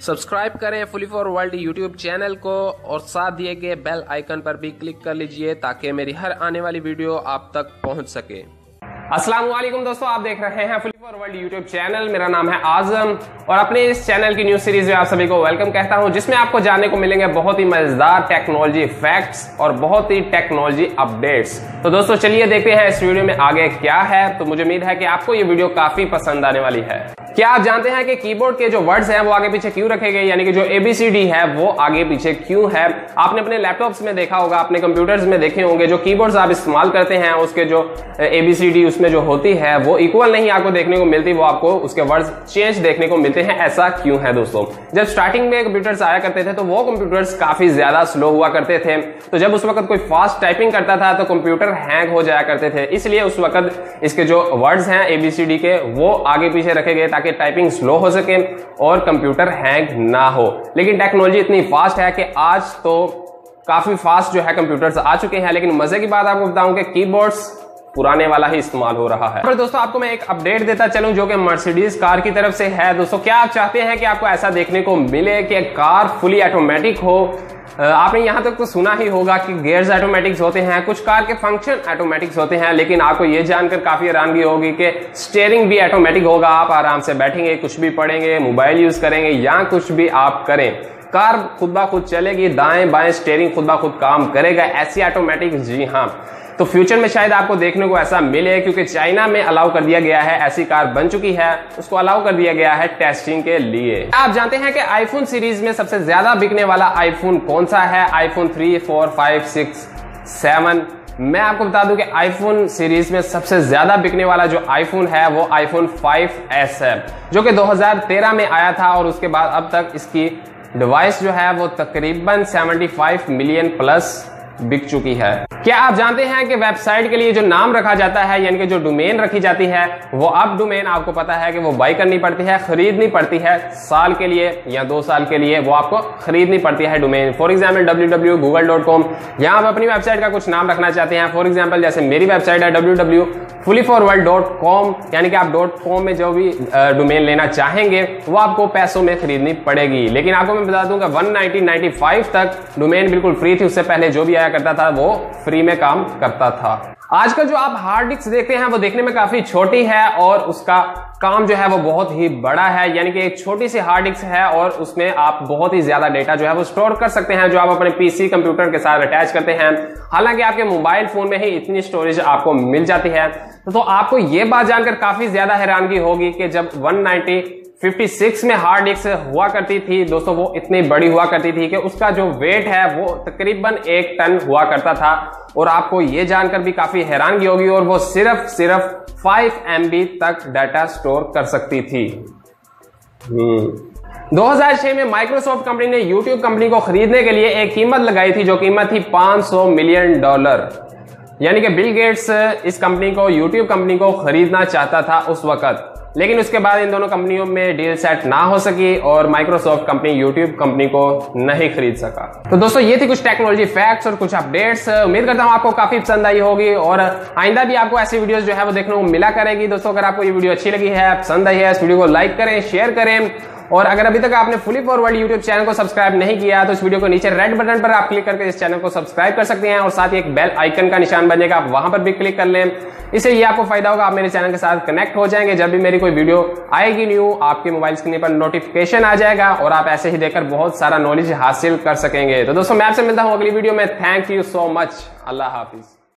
Subscribe करें fully for world YouTube channel को और साथ दिए गए बेल आइकन पर भी क्लिक कर लीजिए ताकि मेरी हर आने वाली वीडियो आप तक पहुंच सके। अस्सलाम वालेकुम दोस्तों, आप देख रहे हैं fully for world YouTube channel. मेरा नाम है आजम और अपने इस चैनल की न्यूज सीरीज में आप सभी को वेलकम कहता हूं, जिसमें आपको जानने को मिलेंगे बहुत ही मजेदार टेक्नोलॉजी फैक्ट्स और बहुत ही टेक्नोलॉजी अपडेट्स। तो दोस्तों चलिए देखते हैं इस वीडियो में आगे क्या है। तो मुझे उम्मीद है कि आपको ये वीडियो काफी पसंद आने वाली है। क्या आप जानते हैं कि कीबोर्ड के जो वर्ड्स हैं वो आगे पीछे क्यों रखे गए, यानी कि जो ABCD है वो आगे पीछे क्यों है? आपने अपने लैपटॉप्स में देखा होगा, अपने कंप्यूटर्स में देखे होंगे, जो कीबोर्ड्स आप इस्तेमाल करते हैं उसके जो ABCD उसमें जो होती है वो इक्वल नहीं आपको देखने को मिलती, वो आपको उसके वर्ड्स चेंज देखने को मिलते हैं। ऐसा क्यों है दोस्तों? जब स्टार्टिंग में कंप्यूटर्स आया करते थे तो वो कंप्यूटर्स काफी ज्यादा स्लो हुआ करते थे, तो जब उस वक्त कोई फास्ट टाइपिंग करता था तो कंप्यूटर हैंग हो जाया करते थे। इसलिए उस वक्त इसके जो वर्ड्स हैं ABCD के वो आगे पीछे रखे गए ताकि टाइपिंग स्लो हो सके और कंप्यूटर हैंग ना हो। लेकिन टेक्नोलॉजी इतनी फास्ट है कि आज तो काफी फास्ट जो है कंप्यूटर्स आ चुके हैं, लेकिन मजे की बात आपको बताऊं कि कीबोर्ड्स पुराने वाला ही इस्तेमाल हो रहा है। पर दोस्तों आपको मैं एक अपडेट देता चलूं जो कि मर्सिडीज कार की तरफ से है। दोस्तों क्या आप चाहते हैं कि आपको ऐसा देखने को मिले कि कार फुली ऑटोमेटिक हो? आपने यहां तक तो सुना ही होगा कि गियर्स ऑटोमेटिक्स होते हैं, कुछ कार के फंक्शन ऑटोमेटिक्स होते हैं, लेकिन आपको यह जानकर काफी हैरानगी होगी कि स्टीयरिंग भी ऑटोमेटिक होगा। आप आराम से बैठेंगे, कुछ भी पढ़ेंगे, मोबाइल यूज करेंगे या कुछ भी आप करें, कार खुद ब खुद चलेगी, दाएं बाएं स्टीयरिंग खुद ब खुद काम करेगा। ऐसी ऑटोमेटिक, जी हाँ, तो फ्यूचर में शायद आपको देखने को ऐसा मिले, क्योंकि चाइना में अलाउ कर दिया गया है, ऐसी कार बन चुकी है, उसको अलाउ कर दिया गया है टेस्टिंग के लिए। आप जानते हैं कि आईफोन सीरीज में सबसे ज्यादा बिकने वाला आईफोन कौन सा है? आईफोन 3, 4, 5, 6, 7। मैं आपको बता दूं कि आईफोन सीरीज में सबसे ज्यादा बिकने वाला जो आईफोन है वो आईफोन 5S है, जो कि 2013 में आया था और उसके बाद अब तक इसकी डिवाइस जो है वो तकरीबन 75 मिलियन प्लस बिक चुकी है। क्या आप जानते हैं कि वेबसाइट के लिए जो नाम रखा जाता है, यानी कि जो डोमेन रखी जाती है, वो अब डोमेन आपको पता है कि वो बाई करनी पड़ती है, खरीदनी पड़ती है, साल के लिए या 2 साल के लिए वो आपको खरीदनी पड़ती है डोमेन। फॉर एग्जाम्पल www.google.com, यहाँ आप अपनी वेबसाइट का कुछ नाम रखना चाहते हैं, फॉर एग्जाम्पल जैसे मेरी वेबसाइट है www.fullyforworld.com, यानी कि आप .com में जो भी डोमेन लेना चाहेंगे वो आपको पैसों में खरीदनी पड़ेगी। लेकिन आपको मैं बता दूं कि 190-95 तक डोमेन बिल्कुल फ्री थी, उससे पहले जो भी आया करता था वो फ्री में काम करता था। आजकल जो आप हार्ड डिस्क देखते हैं वो देखने में काफी छोटी है और उसका काम जो है वो बहुत ही बड़ा है, यानी कि एक छोटी सी हार्ड डिस्क है और उसमें आप बहुत ही ज्यादा डेटा जो है वो स्टोर कर सकते हैं, जो आप अपने PC कंप्यूटर के साथ अटैच करते हैं। हालांकि आपके मोबाइल फोन में ही इतनी स्टोरेज आपको मिल जाती है। तो आपको ये बात जानकर काफी ज्यादा हैरानगी होगी कि जब 190-56 में हार्ड डिस्क हुआ करती थी दोस्तों, वो इतनी बड़ी हुआ करती थी कि उसका जो वेट है वो तकरीबन 1 टन हुआ करता था। और आपको ये जानकर भी काफी हैरानगी होगी, और वो सिर्फ 5 MB तक डाटा स्टोर कर सकती थी। 2006 में माइक्रोसॉफ्ट कंपनी ने यूट्यूब कंपनी को खरीदने के लिए एक कीमत लगाई थी, जो कीमत थी $500 मिलियन, यानी कि बिल गेट्स इस कंपनी को, यूट्यूब कंपनी को खरीदना चाहता था उस वक्त। लेकिन उसके बाद इन दोनों कंपनियों में डील सेट ना हो सकी और माइक्रोसॉफ्ट कंपनी यूट्यूब कंपनी को नहीं खरीद सका। तो दोस्तों ये थी कुछ टेक्नोलॉजी फैक्ट्स और कुछ अपडेट्स। उम्मीद करता हूं आपको काफी पसंद आई होगी और आइंदा भी आपको ऐसी वीडियोस जो है वो देखने को मिला करेगी। दोस्तों अगर आपको ये वीडियो अच्छी लगी है, पसंद आई है, इस वीडियो को लाइक करें, शेयर करें, और अगर अभी तक आपने fully for world YouTube channel को सब्सक्राइब नहीं किया तो इस वीडियो को नीचे रेड बटन पर आप क्लिक करके इस चैनल को सब्सक्राइब कर सकते हैं, और साथ ही एक बेल आइकन का निशान बनेगा, आप वहां पर भी क्लिक कर लें। इससे ये आपको फायदा होगा, आप मेरे चैनल के साथ कनेक्ट हो जाएंगे। जब भी मेरी कोई वीडियो आएगी न्यू, आपके मोबाइल स्क्रीन पर नोटिफिकेशन आ जाएगा और आप ऐसे ही देखकर बहुत सारा नॉलेज हासिल कर सकेंगे। तो दोस्तों मैं आपसे मिलता हूं अगली वीडियो में। Thank you so much. Allah Hafiz.